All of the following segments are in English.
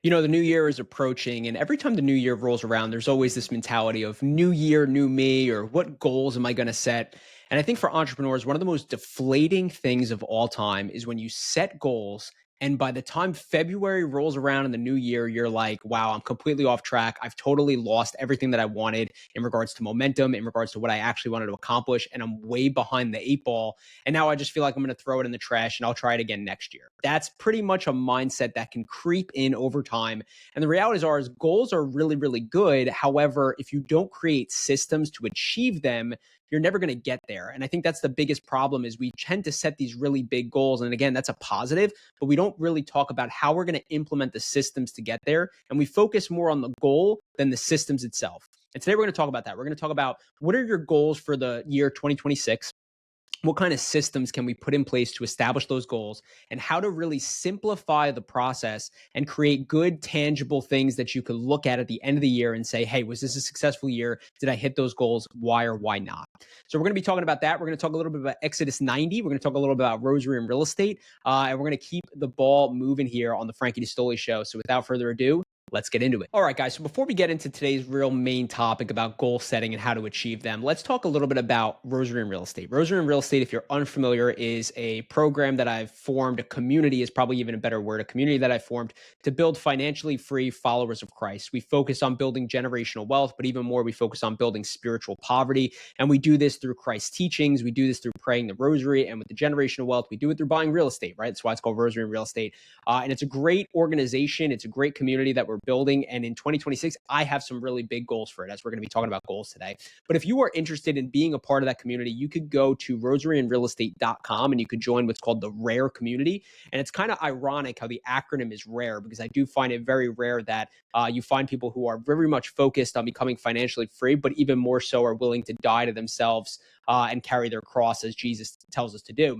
The new year is approaching, and every time the new year rolls around, there's always this mentality of new year, new me, or what goals am I going to set? And I think for entrepreneurs, one of the most deflating things of all time is when you set goals. And by the time February rolls around in the new year, you're like, wow, I'm completely off track. I've totally lost everything that I wanted in regards to momentum, in regards to what I actually wanted to accomplish. And I'm way behind the eight ball. And now I just feel like I'm going to throw it in the trash and I'll try it again next year. That's pretty much a mindset that can creep in over time. And the realities are is goals are really, really good. However, if you don't create systems to achieve them, you're never going to get there. And I think that's the biggest problem is we tend to set these really big goals. And again, that's a positive, but we don't really talk about how we're going to implement the systems to get there. And we focus more on the goal than the systems itself. And today we're going to talk about that. We're going to talk about what are your goals for the year 2026? What kind of systems can we put in place to establish those goals, and how to really simplify the process and create good tangible things that you could look at the end of the year and say, hey, was this a successful year? Did I hit those goals? Why or why not? So we're going to be talking about that. We're going to talk a little bit about Exodus 90. We're going to talk a little bit about Rosary and real estate, and we're going to keep the ball moving here on the Frankie D'Astoli show. So without further ado, let's get into it. All right, guys. So before we get into today's real main topic about goal setting and how to achieve them, let's talk a little bit about Rosary and real estate. Rosary and real estate, if you're unfamiliar, is a program that I've formed. A community is probably even a better word. A community that I formed to build financially free followers of Christ. We focus on building generational wealth, but even more, we focus on building spiritual poverty. And we do this through Christ's teachings. We do this through praying the rosary. And with the generational wealth, we do it through buying real estate, right? That's why it's called Rosary and real estate. And it's a great organization. It's a great community that we're building. And in 2026, I have some really big goals for it, as we're going to be talking about goals today. But if you are interested in being a part of that community, you could go to rosaryandrealestate.com and you could join what's called the RARE community. And it's kind of ironic how the acronym is RARE, because I do find it very rare that you find people who are very much focused on becoming financially free, but even more so are willing to die to themselves and carry their cross as Jesus tells us to do.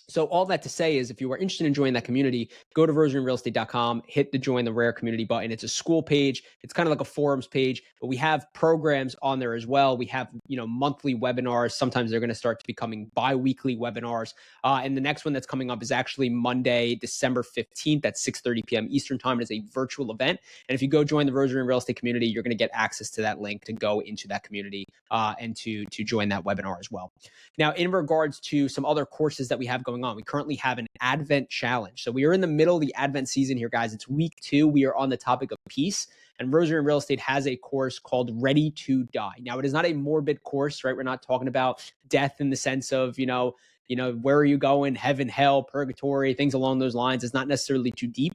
So all that to say is if you are interested in joining that community, go to rosaryandrealestate.com, hit the join the rare community button. It's a school page. It's kind of like a forums page, but we have programs on there as well. We have, monthly webinars. Sometimes they're going to start to becoming bi-weekly webinars. And the next one that's coming up is actually Monday, December 15th at 6:30 p.m. Eastern time. It is a virtual event. And if you go join the Rosary and Real Estate community, you're going to get access to that link to go into that community and to join that webinar as well. Now, in regards to some other courses that we have going on, we currently have an Advent challenge. So we are in the middle of the Advent season here, guys. It's week 2. We are on the topic of peace. And Rosary and Real Estate has a course called Ready to Die. Now, it is not a morbid course, right? We're not talking about death in the sense of, where are you going? Heaven, hell, purgatory, things along those lines. It's not necessarily too deep.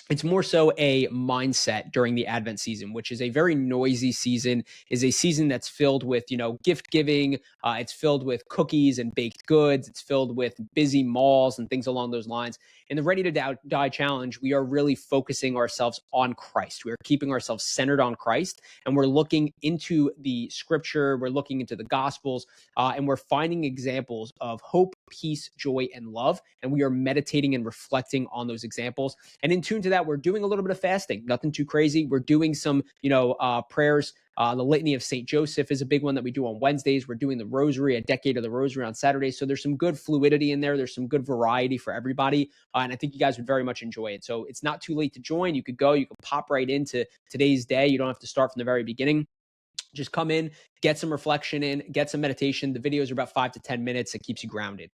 It's more so a mindset during the Advent season, which is a very noisy season, is a season that's filled with, gift giving. It's filled with cookies and baked goods. It's filled with busy malls and things along those lines. In the Ready to Die challenge, we are really focusing ourselves on Christ. We are keeping ourselves centered on Christ, and we're looking into the scripture. We're looking into the gospels, and we're finding examples of hope, peace, joy, and love. And we are meditating and reflecting on those examples. And in tune to that, we're doing a little bit of fasting, nothing too crazy. We're doing some, prayers. The Litany of St. Joseph is a big one that we do on Wednesdays. We're doing the Rosary, a decade of the Rosary on Saturdays. So there's some good fluidity in there. There's some good variety for everybody. And I think you guys would very much enjoy it. So it's not too late to join. You could go, you could pop right into today's day. You don't have to start from the very beginning. Just come in, get some reflection in, get some meditation. The videos are about 5 to 10 minutes. It keeps you grounded.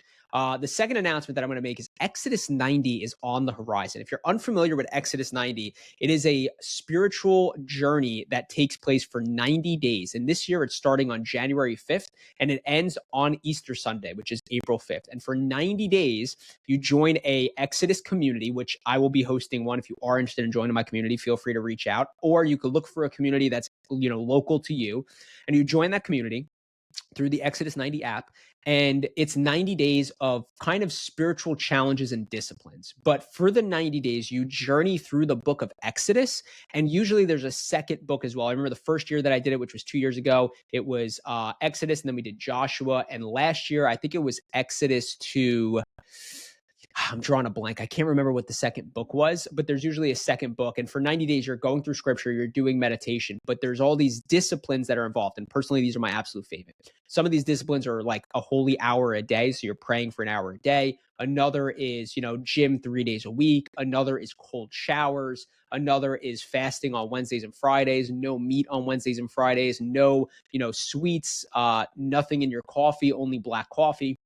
The second announcement that I'm going to make is Exodus 90 is on the horizon. If you're unfamiliar with Exodus 90, it is a spiritual journey that takes place for 90 days. And this year it's starting on January 5th and it ends on Easter Sunday, which is April 5th. And for 90 days, you join a Exodus community, which I will be hosting one. If you are interested in joining my community, feel free to reach out, or you could look for a community that's local to you, and you join that community through the Exodus 90 app. And it's 90 days of kind of spiritual challenges and disciplines. But for the 90 days, you journey through the book of Exodus. And usually there's a second book as well. I remember the first year that I did it, which was 2 years ago, it was Exodus, and then we did Joshua. And last year, I think it was Exodus to I'm drawing a blank. I can't remember what the second book was, but there's usually a second book. And for 90 days, you're going through scripture, you're doing meditation, but there's all these disciplines that are involved. And personally, these are my absolute favorite. Some of these disciplines are like a holy hour a day. So you're praying for an hour a day. Another is, gym 3 days a week. Another is cold showers. Another is fasting on Wednesdays and Fridays, no meat on Wednesdays and Fridays, no, sweets, nothing in your coffee, only black coffee.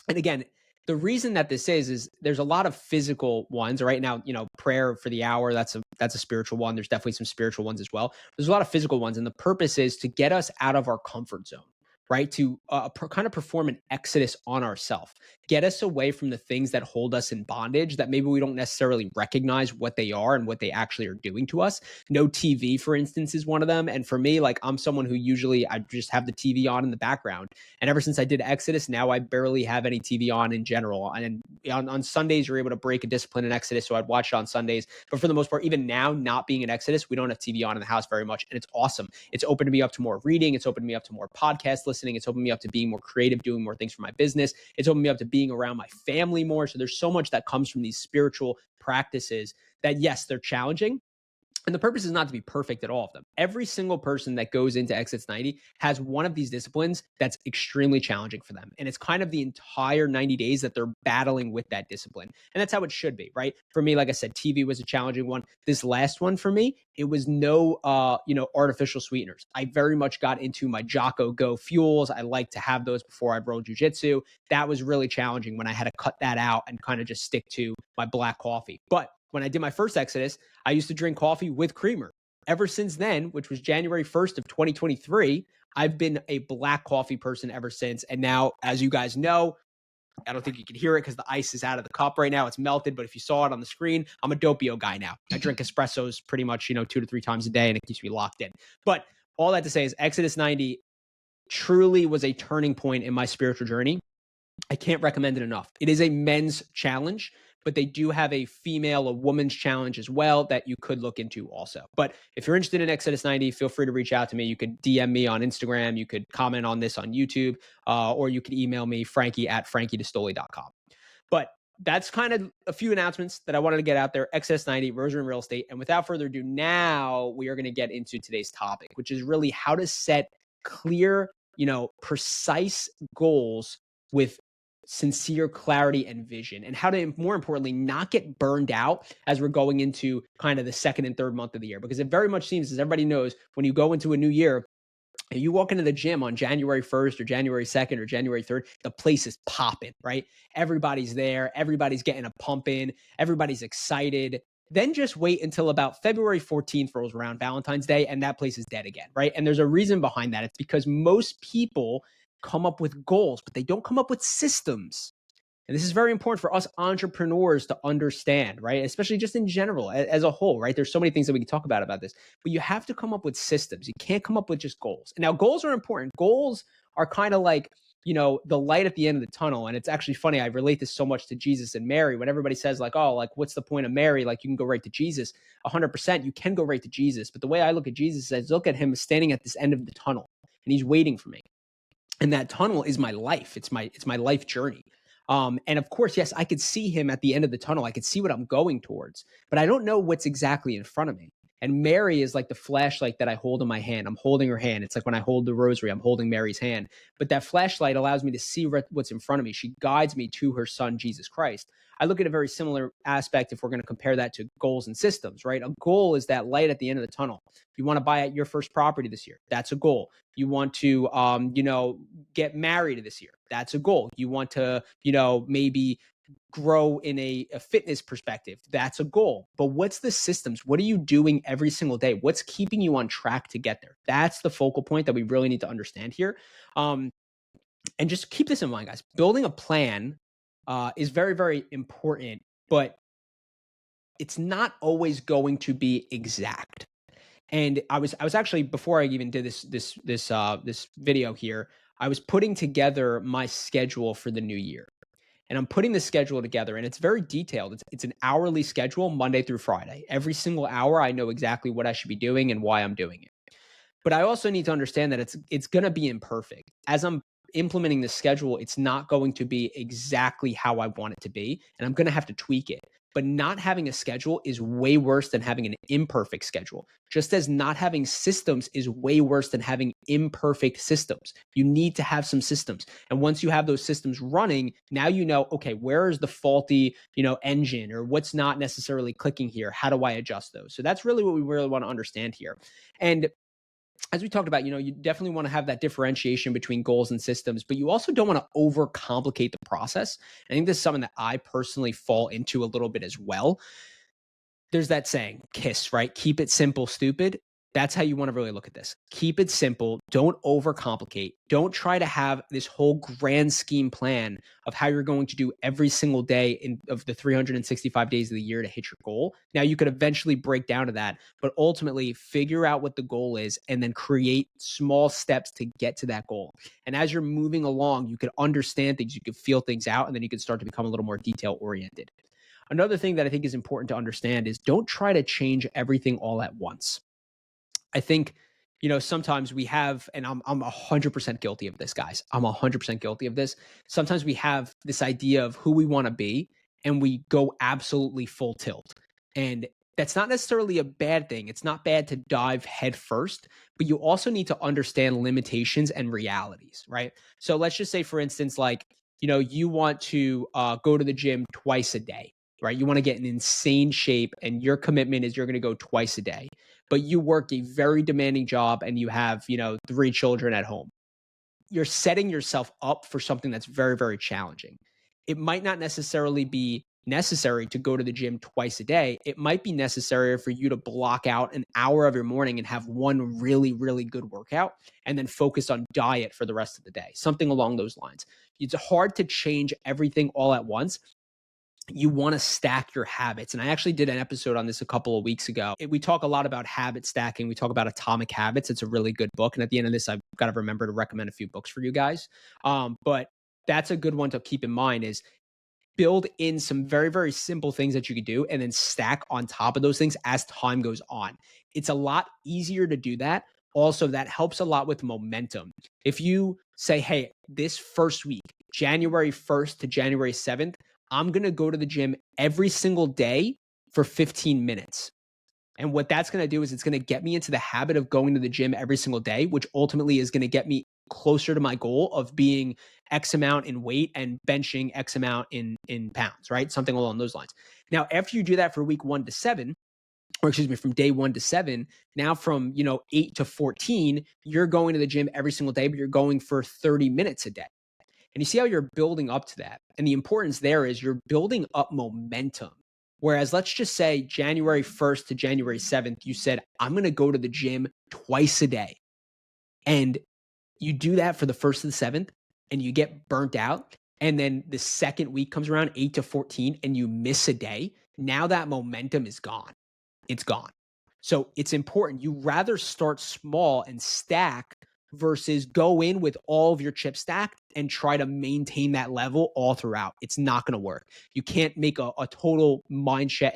And again, the reason that this is there's a lot of physical ones right now. Prayer for the hour, that's a spiritual one. There's definitely some spiritual ones as well. There's a lot of physical ones, and the purpose is to get us out of our comfort zone, right? To kind of perform an exodus on ourselves, get us away from the things that hold us in bondage that maybe we don't necessarily recognize what they are and what they actually are doing to us. No TV, for instance, is one of them. And for me, like, I'm someone who usually I just have the TV on in the background. And ever since I did Exodus, now I barely have any TV on in general. And on Sundays, you're able to break a discipline in Exodus. So I'd watch it on Sundays. But for the most part, even now, not being in Exodus, we don't have TV on in the house very much. And it's awesome. It's opened me up to more reading. It's opened me up to more podcast listening. It's opened me up to being more creative, doing more things for my business. It's opened me up to being around my family more. So there's so much that comes from these spiritual practices that, yes, they're challenging. And the purpose is not to be perfect at all of them. Every single person that goes into Exits 90 has one of these disciplines that's extremely challenging for them. And it's kind of the entire 90 days that they're battling with that discipline. And that's how it should be, right? For me, like I said, TV was a challenging one. This last one for me, it was no, artificial sweeteners. I very much got into my Jocko Go fuels. I like to have those before I'd roll jujitsu. That was really challenging when I had to cut that out and kind of just stick to my black coffee. But when I did my first Exodus, I used to drink coffee with creamer. Ever since then, which was January 1st of 2023, I've been a black coffee person ever since. And now, as you guys know, I don't think you can hear it because the ice is out of the cup right now. It's melted. But if you saw it on the screen, I'm a Doppio guy now. I drink espressos pretty much, 2 to 3 times a day, and it keeps me locked in. But all that to say is Exodus 90 truly was a turning point in my spiritual journey. I can't recommend it enough. It is a men's challenge, but they do have a woman's challenge as well that you could look into also. But if you're interested in Exodus 90, feel free to reach out to me. You could DM me on Instagram. You could comment on this on YouTube, or you could email me, frankie@frankiedastoli.com. But that's kind of a few announcements that I wanted to get out there. Exodus 90, Rosary and Real Estate. And without further ado, now we are going to get into today's topic, which is really how to set clear, precise goals with sincere clarity and vision, and how to, more importantly, not get burned out as we're going into kind of the second and third month of the year. Because it very much seems, as everybody knows, when you go into a new year, and you walk into the gym on January 1st or January 2nd or January 3rd, the place is popping, right? Everybody's there. Everybody's getting a pump in. Everybody's excited. Then just wait until about February 14th rolls around, Valentine's Day, and that place is dead again, right? And there's a reason behind that. It's because most people come up with goals, but they don't come up with systems. And this is very important for us entrepreneurs to understand, right? Especially just in general, as a whole, right? There's so many things that we can talk about this, but you have to come up with systems. You can't come up with just goals. Now, goals are important. Goals are kind of like, the light at the end of the tunnel. And it's actually funny. I relate this so much to Jesus and Mary. When everybody says like, oh, like, what's the point of Mary? Like, you can go right to Jesus. 100%, you can go right to Jesus. But the way I look at Jesus is look at him standing at this end of the tunnel, and he's waiting for me. And that tunnel is my life. It's my life journey. And of course, yes, I could see him at the end of the tunnel. I could see what I'm going towards, but I don't know what's exactly in front of me. And Mary is like the flashlight that I hold in my hand. I'm holding her hand. It's like when I hold the rosary, I'm holding Mary's hand. But that flashlight allows me to see what's in front of me. She guides me to her son, Jesus Christ. I look at a very similar aspect if we're going to compare that to goals and systems, right? A goal is that light at the end of the tunnel. You want to buy your first property this year. That's a goal. You want to, get married this year. That's a goal. You want to, maybe grow in a fitness perspective. That's a goal. But what's the systems? What are you doing every single day? What's keeping you on track to get there? That's the focal point that we really need to understand here. And just keep this in mind, guys. Building a plan is very, very important, but it's not always going to be exact. And I was actually, before I even did this video here, I was putting together my schedule for the new year. And I'm putting the schedule together, and it's very detailed. It's an hourly schedule, Monday through Friday. Every single hour, I know exactly what I should be doing and why I'm doing it. But I also need to understand that it's going to be imperfect. As I'm implementing the schedule, it's not going to be exactly how I want it to be, and I'm going to have to tweak it. But not having a schedule is way worse than having an imperfect schedule. Just as not having systems is way worse than having imperfect systems. You need to have some systems. And once you have those systems running, now you know, okay, where is the faulty, engine, or what's not necessarily clicking here? How do I adjust those? So that's really what we really want to understand here. And as we talked about, you definitely want to have that differentiation between goals and systems, but you also don't want to overcomplicate the process. I think this is something that I personally fall into a little bit as well. There's that saying, KISS, right? Keep it simple, stupid. That's how you want to really look at this. Keep it simple. Don't overcomplicate. Don't try to have this whole grand scheme plan of how you're going to do every single day of the 365 days of the year to hit your goal. Now, you could eventually break down to that, but ultimately figure out what the goal is and then create small steps to get to that goal. And as you're moving along, you could understand things, you could feel things out, and then you could start to become a little more detail oriented. Another thing that I think is important to understand is don't try to change everything all at once. I think, sometimes we have, and I'm 100% guilty of this, guys. I'm 100% guilty of this. Sometimes we have this idea of who we want to be, and we go absolutely full tilt. And that's not necessarily a bad thing. It's not bad to dive head first, but you also need to understand limitations and realities, right? So let's just say, for instance, like, you want to go to the gym twice a day, right? You want to get in insane shape, and your commitment is you're going to go twice a day, but you work a very demanding job and you have, 3 children at home. You're setting yourself up for something that's very, very challenging. It might not necessarily be necessary to go to the gym twice a day. It might be necessary for you to block out an hour of your morning and have one really, really good workout and then focus on diet for the rest of the day, something along those lines. It's hard to change everything all at once. You want to stack your habits. And I actually did an episode on this a couple of weeks ago. We talk a lot about habit stacking. We talk about Atomic Habits. It's a really good book. And at the end of this, I've got to remember to recommend a few books for you guys. But that's a good one to keep in mind is build in some very, very simple things that you could do and then stack on top of those things as time goes on. It's a lot easier to do that. Also, that helps a lot with momentum. If you say, hey, this first week, January 1st to January 7th, I'm going to go to the gym every single day for 15 minutes. And what that's going to do is it's going to get me into the habit of going to the gym every single day, which ultimately is going to get me closer to my goal of being X amount in weight and benching X amount in pounds, right? Something along those lines. Now, after you do that for week 1 to 7, or excuse me, from day 1 to 7, now from, 8 to 14, you're going to the gym every single day, but you're going for 30 minutes a day. And you see how you're building up to that. And the importance there is you're building up momentum. Whereas let's just say January 1st to January 7th, you said, I'm going to go to the gym twice a day. And you do that for the 1st to the 7th and you get burnt out. And then the second week comes around, 8 to 14, and you miss a day. Now that momentum is gone. It's gone. So it's important. You rather start small and stack versus go in with all of your chips stacked and try to maintain that level all throughout. It's not going to work. You can't make a total mindset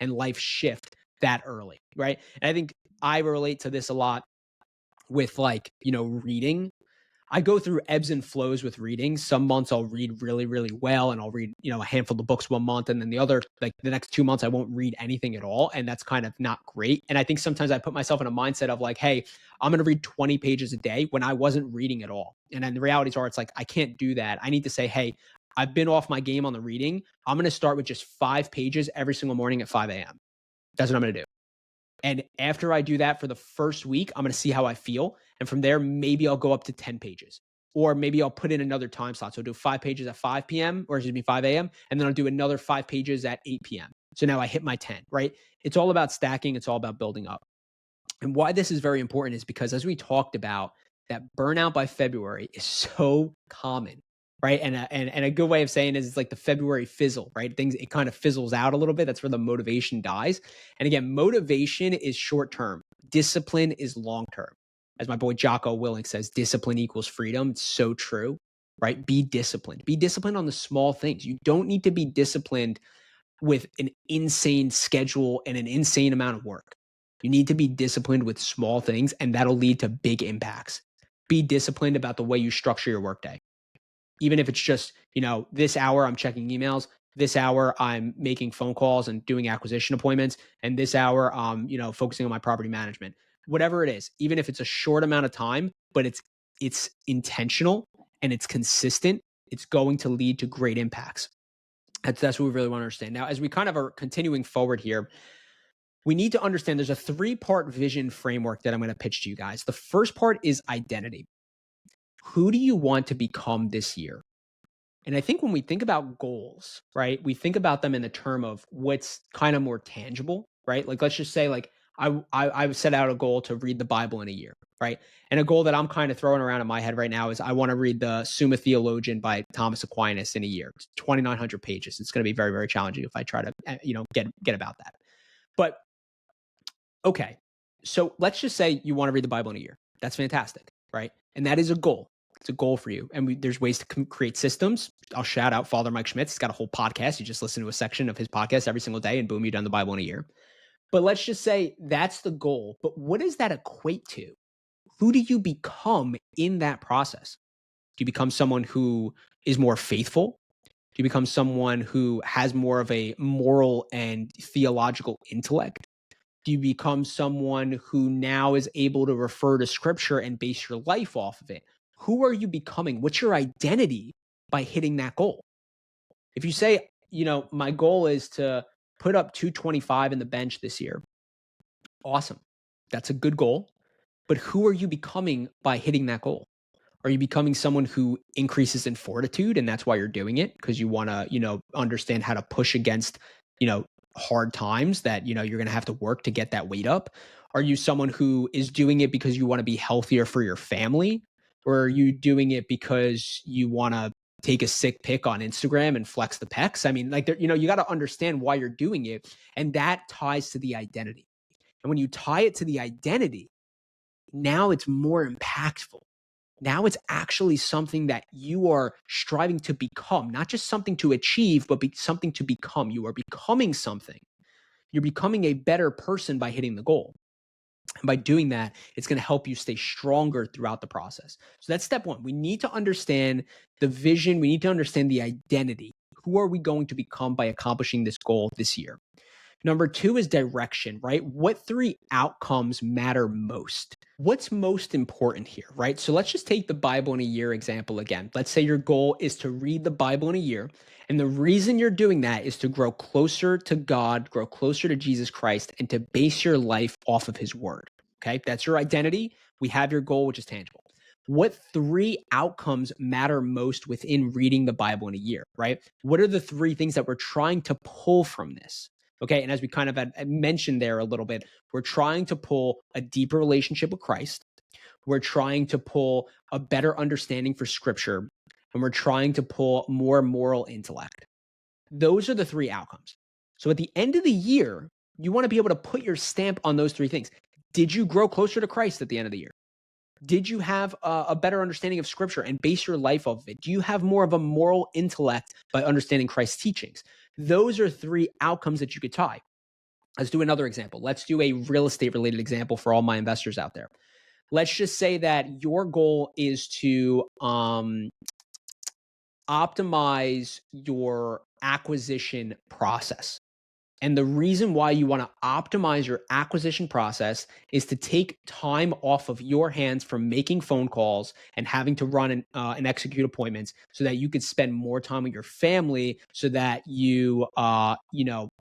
and life shift that early, right? And I think I relate to this a lot with reading. I go through ebbs and flows with reading. Some months I'll read really, really well and I'll read, a handful of books one month. And then the next 2 months, I won't read anything at all. And that's kind of not great. And I think sometimes I put myself in a mindset of like, hey, I'm going to read 20 pages a day when I wasn't reading at all. And then the realities are it's like, I can't do that. I need to say, hey, I've been off my game on the reading. I'm going to start with just 5 pages every single morning at 5 a.m. That's what I'm going to do. And after I do that for the first week, I'm going to see how I feel. And from there, maybe I'll go up to 10 pages. Or maybe I'll put in another time slot. So I'll do 5 pages at 5 p.m. or 5 a.m. And then I'll do another 5 pages at 8 p.m. So now I hit my 10, right? It's all about stacking. It's all about building up. And why this is very important is because as we talked about, that burnout by February is so common, right? And a good way of saying it is it's like the February fizzle, right? It kind of fizzles out a little bit. That's where the motivation dies. And again, motivation is short term. Discipline is long term. As my boy Jocko Willink says, discipline equals freedom. It's so true, right? Be disciplined. Be disciplined on the small things. You don't need to be disciplined with an insane schedule and an insane amount of work. You need to be disciplined with small things, and that'll lead to big impacts. be disciplined about the way you structure your workday. Even if it's just, this hour I'm checking emails, this hour I'm making phone calls and doing acquisition appointments, and this hour I'm, focusing on my property management. Whatever it is, even if it's a short amount of time, but it's intentional and it's consistent, it's going to lead to great impacts. That's what we really want to understand. Now, as we kind of are continuing forward here, we need to understand there's a 3-part vision framework that I'm going to pitch to you guys. The first part is identity. Who do you want to become this year? And I think when we think about goals, right, we think about them in the term of what's kind of more tangible, right? Like, let's just say, like, I set out a goal to read the Bible in a year, right? And a goal that I'm kind of throwing around in my head right now is I want to read the Summa Theologian by Thomas Aquinas in a year. It's 2,900 pages. It's going to be very, very challenging if I try to, get about that. But okay, so let's just say you want to read the Bible in a year. That's fantastic, right? And that is a goal. It's a goal for you. And there's ways to create systems. I'll shout out Father Mike Schmitz. He's got a whole podcast. You just listen to a section of his podcast every single day and boom, you've done the Bible in a year. But let's just say that's the goal. But what does that equate to? Who do you become in that process? Do you become someone who is more faithful? Do you become someone who has more of a moral and theological intellect? Do you become someone who now is able to refer to scripture and base your life off of it? Who are you becoming? What's your identity by hitting that goal? If you say, my goal is to put up 225 in the bench this year, awesome. That's a good goal. But who are you becoming by hitting that goal? Are you becoming someone who increases in fortitude and that's why you're doing it? Because you want to, understand how to push against, hard times that, you're going to have to work to get that weight up? Are you someone who is doing it because you want to be healthier for your family? Or are you doing it because you want to take a sick pic on Instagram and flex the pecs? I mean, like, you got to understand why you're doing it. And that ties to the identity. And when you tie it to the identity, now it's more impactful. Now it's actually something that you are striving to become, not just something to achieve, but something to become. You are becoming something. You're becoming a better person by hitting the goal. And by doing that, it's going to help you stay stronger throughout the process. So that's step one. We need to understand the vision. We need to understand the identity. Who are we going to become by accomplishing this goal this year? Number 2 is direction, right? What 3 outcomes matter most? What's most important here, right? So let's just take the Bible in a year example again. Let's say your goal is to read the Bible in a year. And the reason you're doing that is to grow closer to God, grow closer to Jesus Christ, and to base your life off of his word. Okay, that's your identity. We have your goal, which is tangible. What 3 outcomes matter most within reading the Bible in a year, right? What are the 3 things that we're trying to pull from this? Okay, and as we kind of had mentioned there a little bit, we're trying to pull a deeper relationship with Christ. We're trying to pull a better understanding for scripture, and we're trying to pull more moral intellect. Those are the 3 outcomes. So at the end of the year, you want to be able to put your stamp on those 3 things. Did you grow closer to Christ at the end of the year? Did you have a better understanding of scripture and base your life off of it? Do you have more of a moral intellect by understanding Christ's teachings? Those are 3 outcomes that you could tie. Let's do another example. Let's do a real estate related example for all my investors out there. Let's just say that your goal is to optimize your acquisition process. And the reason why you want to optimize your acquisition process is to take time off of your hands from making phone calls and having to run and execute appointments so that you could spend more time with your family so that you, are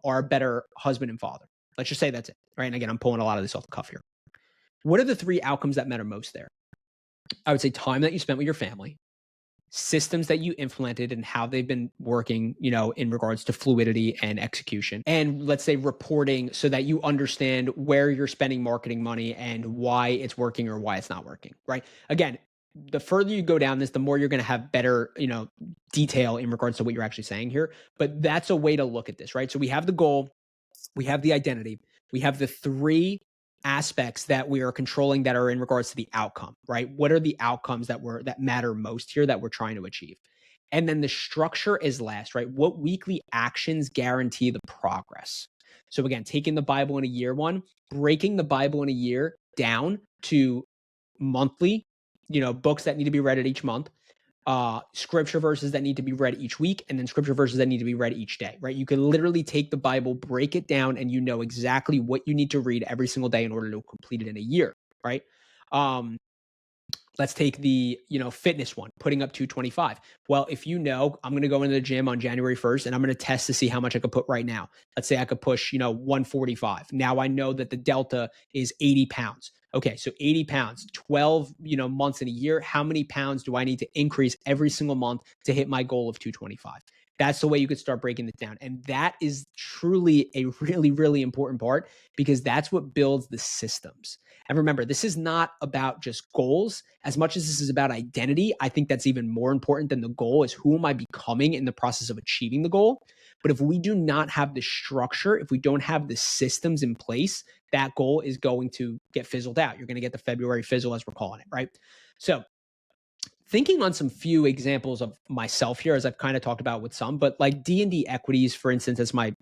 a better husband and father. Let's just say that's it, right? And again, I'm pulling a lot of this off the cuff here. What are the 3 outcomes that matter most there? I would say time that you spent with your family, systems that you implemented and how they've been working, in regards to fluidity and execution. And let's say reporting so that you understand where you're spending marketing money and why it's working or why it's not working, right? Again, the further you go down this, the more you're going to have better, detail in regards to what you're actually saying here. But that's a way to look at this, right? So we have the goal, we have the identity, we have the 3 aspects that we are controlling that are in regards to the outcome, right? What are the outcomes that matter most here that we're trying to achieve? And then the structure is last, right? What weekly actions guarantee the progress? So again, taking the Bible in a year one, breaking the Bible in a year down to monthly, books that need to be read at each month, scripture verses that need to be read each week, and then scripture verses that need to be read each day, right? You can literally take the Bible, break it down, and you know exactly what you need to read every single day in order to complete it in a year, right? Um, let's take the fitness one, putting up 225. Well, if I'm going to go into the gym on January 1st and I'm going to test to see how much I could put right now. Let's say I could push 145. Now I know that the delta is 80 pounds. Okay, so 80 pounds, 12 months in a year. How many pounds do I need to increase every single month to hit my goal of 225? That's the way you could start breaking this down. And that is truly a really, really important part, because that's what builds the systems. And remember, this is not about just goals as much as this is about identity. I think that's even more important than the goal, is who am I becoming in the process of achieving the goal? But if we do not have the structure, if we don't have the systems in place, that goal is going to get fizzled out. You're going to get the February fizzle, as we're calling it, right? So thinking on some few examples of myself here, as I've kind of talked about with some, but like D&D equities, for instance, as my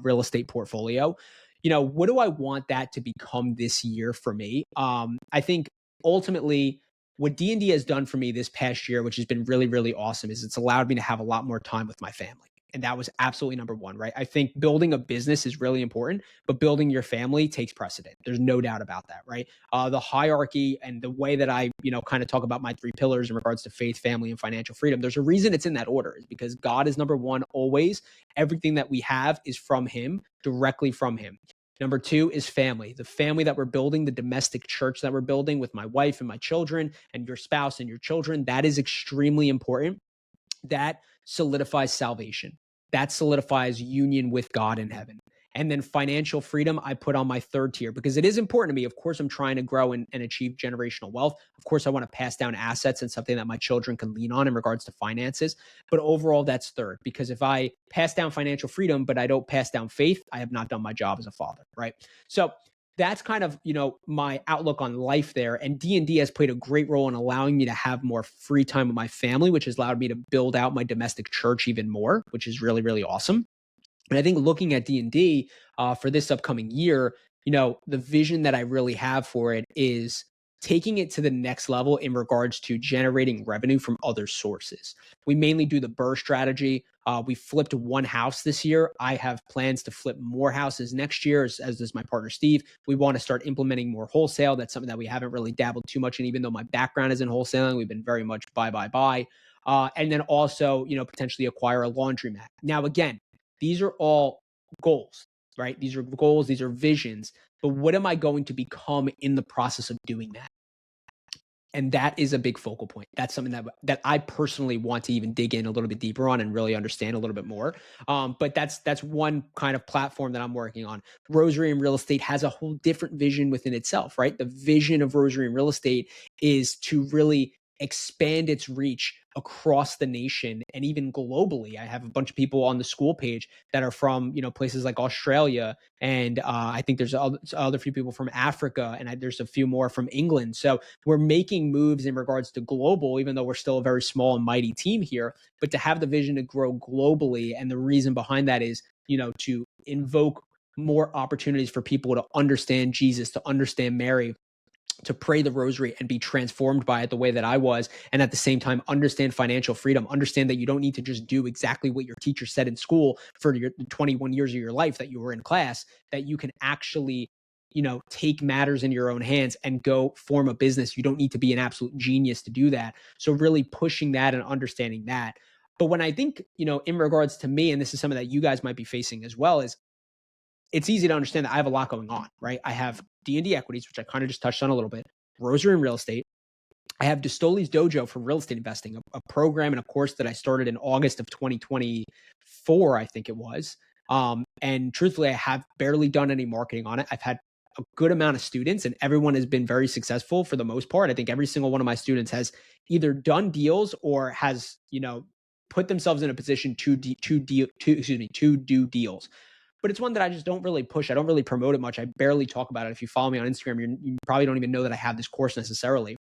real estate portfolio, what do I want that to become this year for me? I think ultimately what D&D has done for me this past year, which has been really, really awesome, is it's allowed me to have a lot more time with my family. And that was absolutely number one, right? I think building a business is really important, but building your family takes precedent. There's no doubt about that, right? The hierarchy and the way that I, kind of talk about my three pillars in regards to faith, family, and financial freedom. There's a reason it's in that order, is because God is number one always. Everything that we have is from Him, directly from Him. Number two is family, the family that we're building, the domestic church that we're building with my wife and my children and your spouse and your children. That is extremely important. That solidifies salvation. That solidifies union with God in heaven. And then financial freedom, I put on my third tier, because it is important to me. Of course, I'm trying to grow and achieve generational wealth. Of course, I want to pass down assets and something that my children can lean on in regards to finances. But overall, that's third, because if I pass down financial freedom, but I don't pass down faith, I have not done my job as a father, right? So that's kind of my outlook on life there. And D&D has played a great role in allowing me to have more free time with my family, which has allowed me to build out my domestic church even more, which is really, really awesome. And I think looking at D&D for this upcoming year, the vision that I really have for it is taking it to the next level in regards to generating revenue from other sources. We mainly do the BRRRR strategy. We flipped one house this year. I have plans to flip more houses next year, as does my partner, Steve. We want to start implementing more wholesale. That's something that we haven't really dabbled too much in, even though my background is in wholesaling. We've been very much buy, buy, buy. And then also, potentially acquire a laundromat. Now, again, these are all goals, right? These are goals, these are visions. But what am I going to become in the process of doing that? And that is a big focal point. That's something that I personally want to even dig in a little bit deeper on and really understand a little bit more. But that's one kind of platform that I'm working on. Rosary and Real Estate has a whole different vision within itself, right? The vision of Rosary and Real Estate is to really expand its reach across the nation and even globally. I have a bunch of people on the school page that are from places like Australia, and I think there's other few people from Africa, and there's a few more from England. So we're making moves in regards to global, even though we're still a very small and mighty team here. But to have the vision to grow globally, and the reason behind that is to invoke more opportunities for people to understand Jesus, to understand Mary, to pray the rosary and be transformed by it the way that I was. And at the same time, understand financial freedom, understand that you don't need to just do exactly what your teacher said in school for your 21 years of your life that you were in class, that you can actually, take matters in your own hands and go form a business. You don't need to be an absolute genius to do that. So really pushing that and understanding that. But when I think, in regards to me, and this is something that you guys might be facing as well, is it's easy to understand that I have a lot going on, right? I have D&D equities, which I kind of just touched on a little bit, Rosary and Real Estate. I have D'Astoli's Dojo for real estate investing, a program and a course that I started in August of 2024, I think it was. And truthfully, I have barely done any marketing on it. I've had a good amount of students, and everyone has been very successful for the most part. I think every single one of my students has either done deals or has, put themselves in a position to do deals. But it's one that I just don't really push. I don't really promote it much. I barely talk about it. If you follow me on Instagram, you probably don't even know that I have this course necessarily.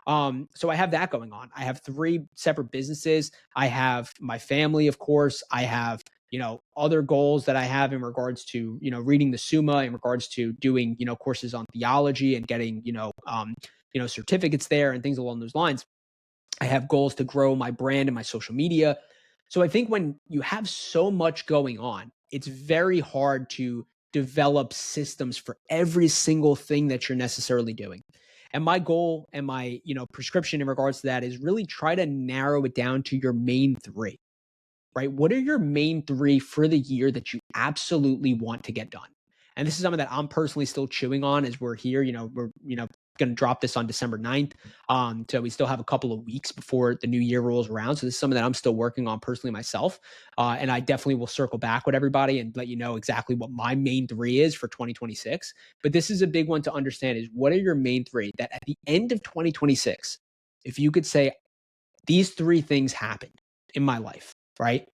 So I have that going on. I have 3 separate businesses. I have my family, of course. I have, other goals that I have in regards to, reading the Summa, in regards to doing, courses on theology and getting, certificates there and things along those lines. I have goals to grow my brand and my social media. So I think when you have so much going on, it's very hard to develop systems for every single thing that you're necessarily doing. And my goal and my, prescription in regards to that is really try to narrow it down to your main three, right? What are your main three for the year that you absolutely want to get done? And this is something that I'm personally still chewing on as we're here. We're, going to drop this on December 9th. So we still have a couple of weeks before the new year rolls around. So this is something that I'm still working on personally myself. And I definitely will circle back with everybody and let you know exactly what my main three is for 2026. But this is a big one to understand is what are your main three that at the end of 2026, if you could say these three things happened in my life, right?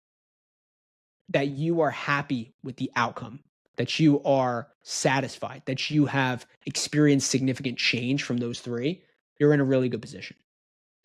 That you are happy with the outcome, that you are satisfied, that you have experienced significant change from those three, you're in a really good position.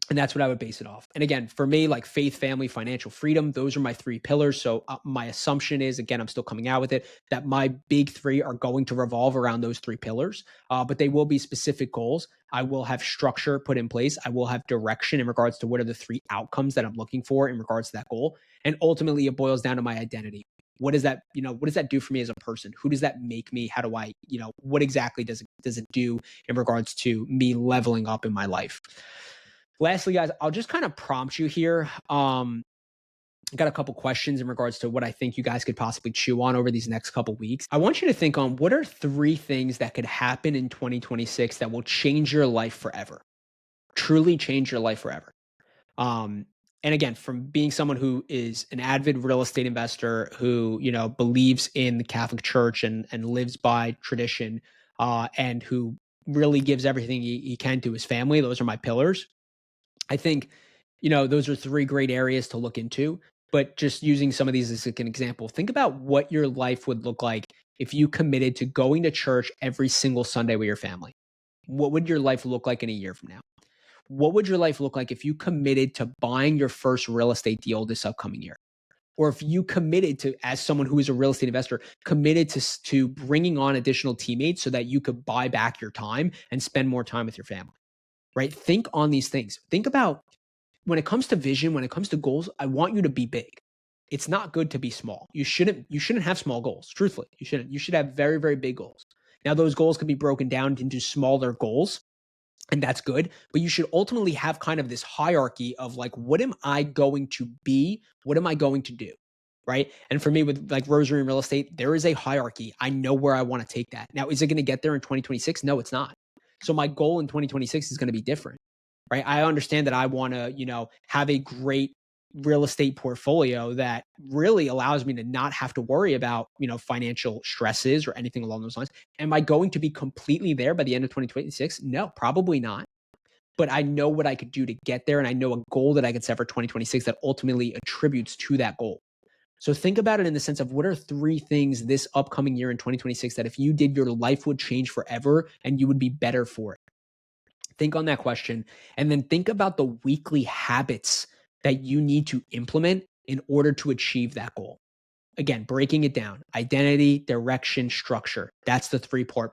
And that's what I would base it off. And again, for me, like faith, family, financial freedom, those are my three pillars. So my assumption is, again, I'm still coming out with it, that my big three are going to revolve around those three pillars, but they will be specific goals. I will have structure put in place. I will have direction in regards to what are the three outcomes that I'm looking for in regards to that goal. And ultimately, it boils down to my identity. What does that, what does that do for me as a person? Who does that make me? How do I, what exactly does it do in regards to me leveling up in my life? Lastly, guys, I'll just kind of prompt you here. I got a couple questions in regards to what I think you guys could possibly chew on over these next couple weeks. I want you to think on what are three things that could happen in 2026 that will change your life forever, truly change your life forever. And again, from being someone who is an avid real estate investor who, believes in the Catholic Church and lives by tradition, and who really gives everything he can to his family, those are my pillars. I think, those are three great areas to look into. But just using some of these as like an example, think about what your life would look like if you committed to going to church every single Sunday with your family. What would your life look like in a year from now? What would your life look like if you committed to buying your first real estate deal this upcoming year? Or if you committed to, as someone who is a real estate investor, committed to bringing on additional teammates so that you could buy back your time and spend more time with your family, right? Think on these things. Think about when it comes to vision, when it comes to goals, I want you to be big. It's not good to be small. You shouldn't have small goals. Truthfully, you shouldn't. You should have very, very big goals. Now, those goals can be broken down into smaller goals, and that's good. But you should ultimately have kind of this hierarchy of like, what am I going to be? What am I going to do? Right. And for me, with like Rosary and real estate, there is a hierarchy. I know where I want to take that. Now, is it going to get there in 2026? No, it's not. So my goal in 2026 is going to be different. Right. I understand that I want to, have a great real estate portfolio that really allows me to not have to worry about, financial stresses or anything along those lines. Am I going to be completely there by the end of 2026? No, probably not. But I know what I could do to get there. And I know a goal that I could set for 2026 that ultimately attributes to that goal. So think about it in the sense of what are three things this upcoming year in 2026 that if you did, your life would change forever and you would be better for it. Think on that question and then think about the weekly habits that you need to implement in order to achieve that goal. Again, breaking it down, identity, direction, structure. That's the three-part,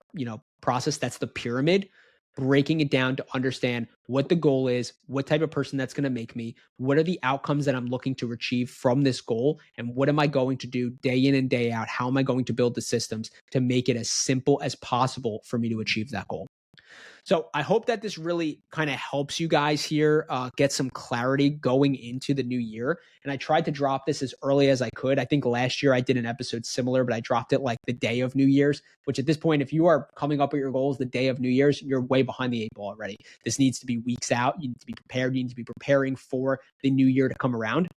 process. That's the pyramid. Breaking it down to understand what the goal is, what type of person that's going to make me, what are the outcomes that I'm looking to achieve from this goal, and what am I going to do day in and day out? How am I going to build the systems to make it as simple as possible for me to achieve that goal? So I hope that this really kind of helps you guys here get some clarity going into the new year. And I tried to drop this as early as I could. I think last year I did an episode similar, but I dropped it like the day of New Year's, which at this point, if you are coming up with your goals the day of New Year's, you're way behind the eight ball already. This needs to be weeks out. You need to be prepared. You need to be preparing for the new year to come around.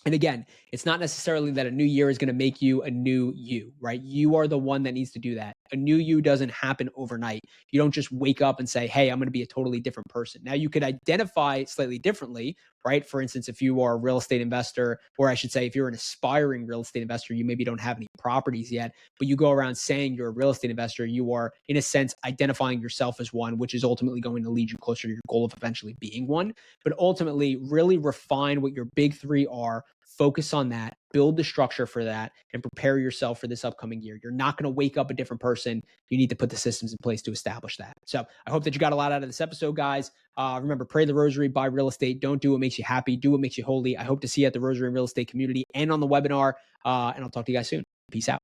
And again, it's not necessarily that a new year is going to make you a new you, right? You are the one that needs to do that. A new you doesn't happen overnight. You don't just wake up and say, hey, I'm going to be a totally different person. Now, you could identify slightly differently, right? For instance, if you are a real estate investor, or I should say, if you're an aspiring real estate investor, you maybe don't have any properties yet, but you go around saying you're a real estate investor, you are, in a sense, identifying yourself as one, which is ultimately going to lead you closer to your goal of eventually being one. But ultimately, really refine what your big three are. Focus on that, build the structure for that, and prepare yourself for this upcoming year. You're not going to wake up a different person. You need to put the systems in place to establish that. So I hope that you got a lot out of this episode, guys. Remember, pray the rosary, buy real estate. Don't do what makes you happy. Do what makes you holy. I hope to see you at the Rosary and Real Estate community and on the webinar. And I'll talk to you guys soon. Peace out.